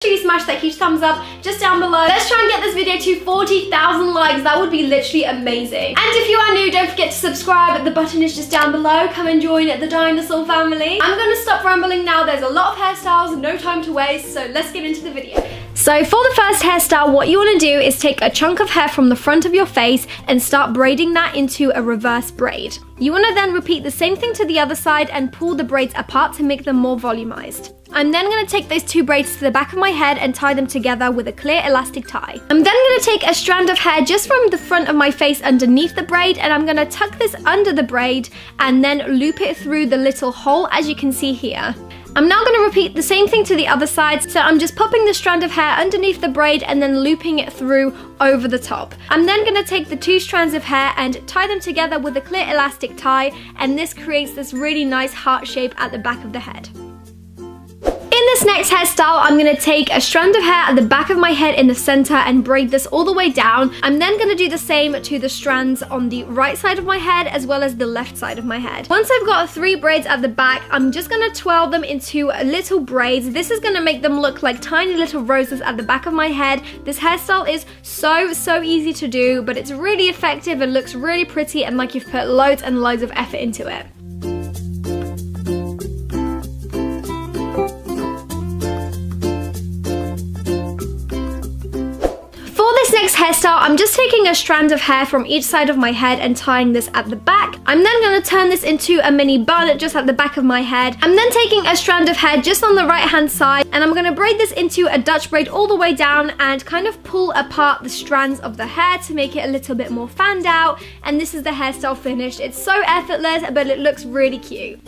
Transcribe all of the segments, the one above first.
Make sure you smash that huge thumbs up just down below. Let's try and get this video to 40,000 likes. That would be literally amazing. And if you are new, don't forget to subscribe. The button is just down below. Come and join the dinosaur family. I'm gonna stop rambling now. There's a lot of hairstyles, no time to waste, so let's get into the video. So for the first hairstyle, what you want to do is take a chunk of hair from the front of your face and start braiding that into a reverse braid. You want to then repeat the same thing to the other side and pull the braids apart to make them more volumized. I'm then going to take those two braids to the back of my head and tie them together with a clear elastic tie. I'm then going to take a strand of hair just from the front of my face underneath the braid, and I'm going to tuck this under the braid and then loop it through the little hole as you can see here. I'm now going to repeat the same thing to the other side, so I'm just popping the strand of hair underneath the braid and then looping it through over the top. I'm then going to take the two strands of hair and tie them together with a clear elastic tie, and this creates this really nice heart shape at the back of the head. In this next hairstyle, I'm going to take a strand of hair at the back of my head in the center and braid this all the way down. I'm then going to do the same to the strands on the right side of my head as well as the left side of my head. Once I've got 3 braids at the back, I'm just going to twirl them into little braids. This is going to make them look like tiny little roses at the back of my head. This hairstyle is so easy to do, but it's really effective and looks really pretty and like you've put loads and loads of effort into it. Next hairstyle, I'm just taking a strand of hair from each side of my head and tying this at the back. I'm then going to turn this into a mini bun just at the back of my head. I'm then taking a strand of hair just on the right hand side and I'm going to braid this into a Dutch braid all the way down and kind of pull apart the strands of the hair to make it a little bit more fanned out, and this is the hairstyle finished. It's so effortless, but it looks really cute.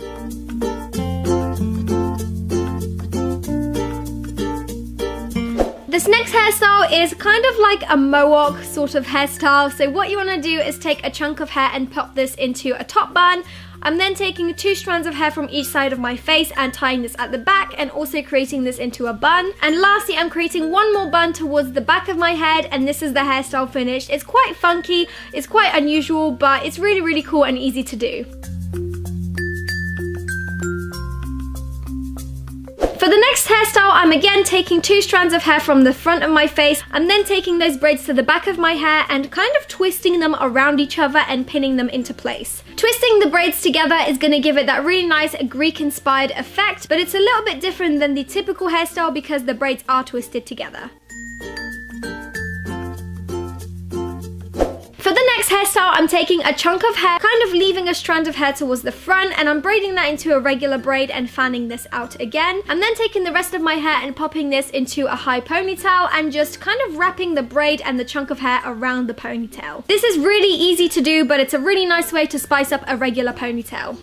This next hairstyle is kind of like a mohawk sort of hairstyle. So what you want to do is take a chunk of hair and pop this into a top bun. I'm then taking 2 strands of hair from each side of my face and tying this at the back and also creating this into a bun. And lastly, I'm creating one more bun towards the back of my head, and this is the hairstyle finished. It's quite funky, it's quite unusual, but it's really cool and easy to do. For the next hairstyle, I'm again taking 2 strands of hair from the front of my face. I'm then taking those braids to the back of my hair and kind of twisting them around each other and pinning them into place. Twisting the braids together is going to give it that really nice Greek-inspired effect, but it's a little bit different than the typical hairstyle because the braids are twisted together. For the next hairstyle, I'm taking a chunk of hair, kind of leaving a strand of hair towards the front, and I'm braiding that into a regular braid and fanning this out again. I'm then taking the rest of my hair and popping this into a high ponytail and just kind of wrapping the braid and the chunk of hair around the ponytail. This is really easy to do, but it's a really nice way to spice up a regular ponytail.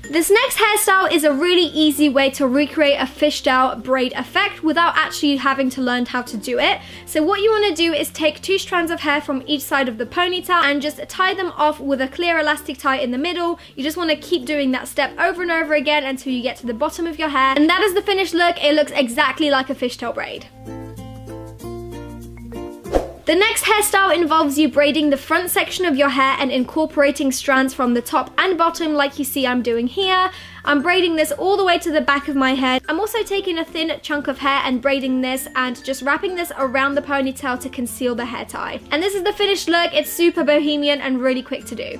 This next hairstyle is a really easy way to recreate a fishtail braid effect without actually having to learn how to do it. So what you want to do is take 2 strands of hair from each side of the ponytail and just tie them off with a clear elastic tie in the middle. You just want to keep doing that step over and over again until you get to the bottom of your hair. And that is the finished look. It looks exactly like a fishtail braid. The next hairstyle involves you braiding the front section of your hair and incorporating strands from the top and bottom like you see I'm doing here. I'm braiding this all the way to the back of my head. I'm also taking a thin chunk of hair and braiding this and just wrapping this around the ponytail to conceal the hair tie. And this is the finished look. It's super bohemian and really quick to do.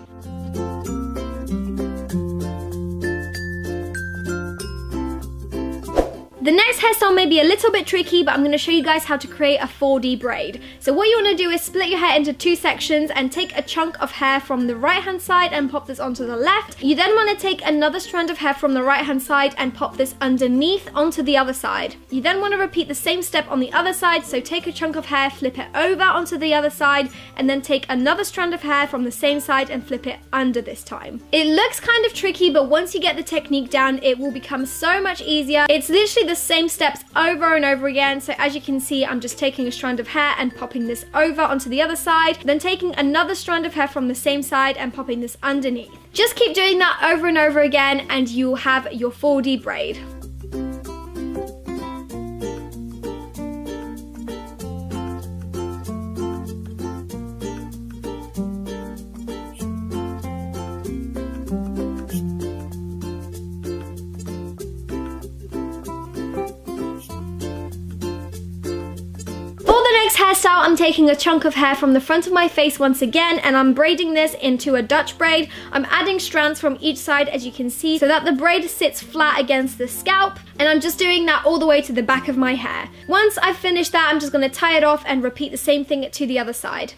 The next hairstyle may be a little bit tricky, but I'm going to show you guys how to create a 4D braid. So what you want to do is split your hair into 2 sections and take a chunk of hair from the right hand side and pop this onto the left. You then want to take another strand of hair from the right hand side and pop this underneath onto the other side. You then want to repeat the same step on the other side, so take a chunk of hair, flip it over onto the other side, and then take another strand of hair from the same side and flip it under this time. It looks kind of tricky, but once you get the technique down, it will become so much easier. It's literally the same steps over and over again. So as you can see, I'm just taking a strand of hair and popping this over onto the other side, then taking another strand of hair from the same side and popping this underneath. Just keep doing that over and over again and you'll have your 4D braid. hairstyle, I'm taking a chunk of hair from the front of my face once again, and I'm braiding this into a Dutch braid. I'm adding strands from each side, as you can see, so that the braid sits flat against the scalp, and I'm just doing that all the way to the back of my hair. Once I've finished that, I'm just going to tie it off and repeat the same thing to the other side.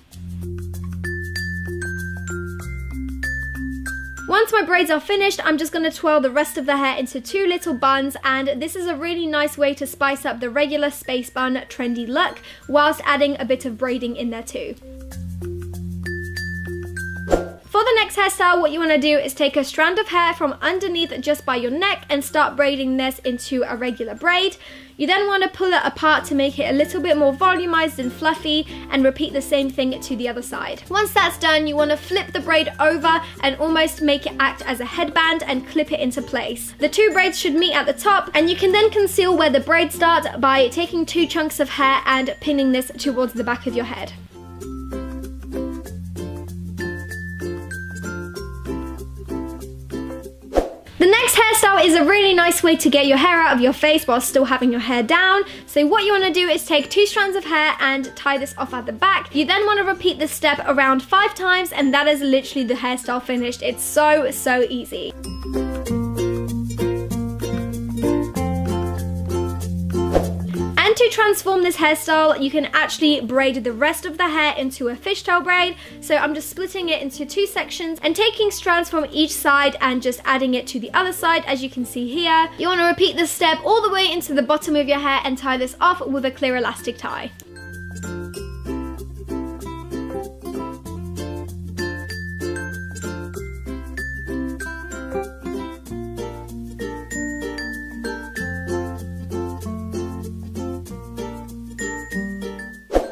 Once my braids are finished, I'm just going to twirl the rest of the hair into 2 little buns, and this is a really nice way to spice up the regular space bun trendy look whilst adding a bit of braiding in there too. For the next hairstyle, what you want to do is take a strand of hair from underneath just by your neck and start braiding this into a regular braid. You then want to pull it apart to make it a little bit more volumized and fluffy, and repeat the same thing to the other side. Once that's done, you want to flip the braid over and almost make it act as a headband and clip it into place. The 2 braids should meet at the top, and you can then conceal where the braid starts by taking 2 chunks of hair and pinning this towards the back of your head. The next hairstyle is a really nice way to get your hair out of your face while still having your hair down. So what you want to do is take 2 strands of hair and tie this off at the back. You then want to repeat this step around 5 times, and that is literally the hairstyle finished. It's so easy. And to transform this hairstyle, you can actually braid the rest of the hair into a fishtail braid. So I'm just splitting it into 2 sections and taking strands from each side and just adding it to the other side, as you can see here. You want to repeat this step all the way into the bottom of your hair and tie this off with a clear elastic tie.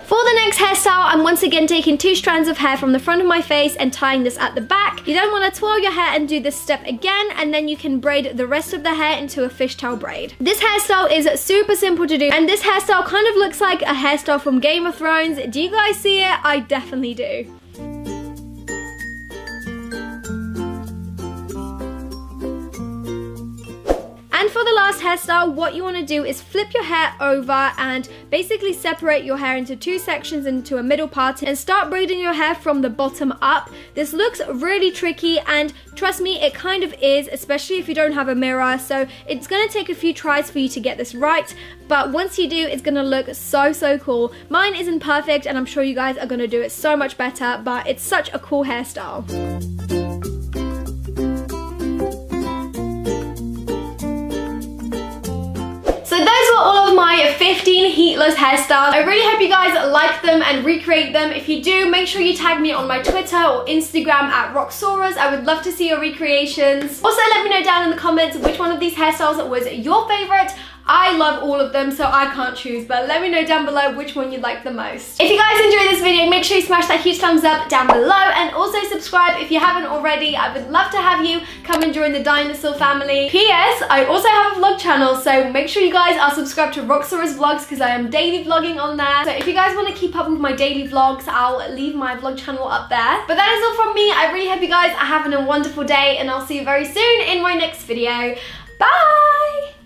For the next hairstyle, I'm once again taking 2 strands of hair from the front of my face and tying this at the back. You then want to twirl your hair and do this step again, and then you can braid the rest of the hair into a fishtail braid. This hairstyle is super simple to do, and this hairstyle kind of looks like a hairstyle from Game of Thrones. Do you guys see it? I definitely do. And for the last hairstyle, what you want to do is flip your hair over and basically separate your hair into 2 sections into a middle part and start braiding your hair from the bottom up. This looks really tricky, and trust me, it kind of is, especially if you don't have a mirror. So it's going to take a few tries for you to get this right, but once you do, it's going to look so cool. Mine isn't perfect, and I'm sure you guys are going to do it so much better, but it's such a cool hairstyle. So those were all of my 15 heatless hairstyles. I really hope you guys like them and recreate them. If you do, make sure you tag me on my Twitter or Instagram at Roxauras. I would love to see your recreations. Also, let me know down in the comments which one of these hairstyles was your favorite. I love all of them, so I can't choose, but let me know down below which one you like the most. If you guys enjoyed this video, make sure you smash that huge thumbs up down below, and also subscribe if you haven't already. I would love to have you come and join the dinosaur family. P.S. I also have a vlog channel, so make sure you guys are subscribed to Roxauras Vlogs, because I am daily vlogging on there. So if you guys want to keep up with my daily vlogs, I'll leave my vlog channel up there. But that is all from me. I really hope you guys are having a wonderful day, and I'll see you very soon in my next video. Bye!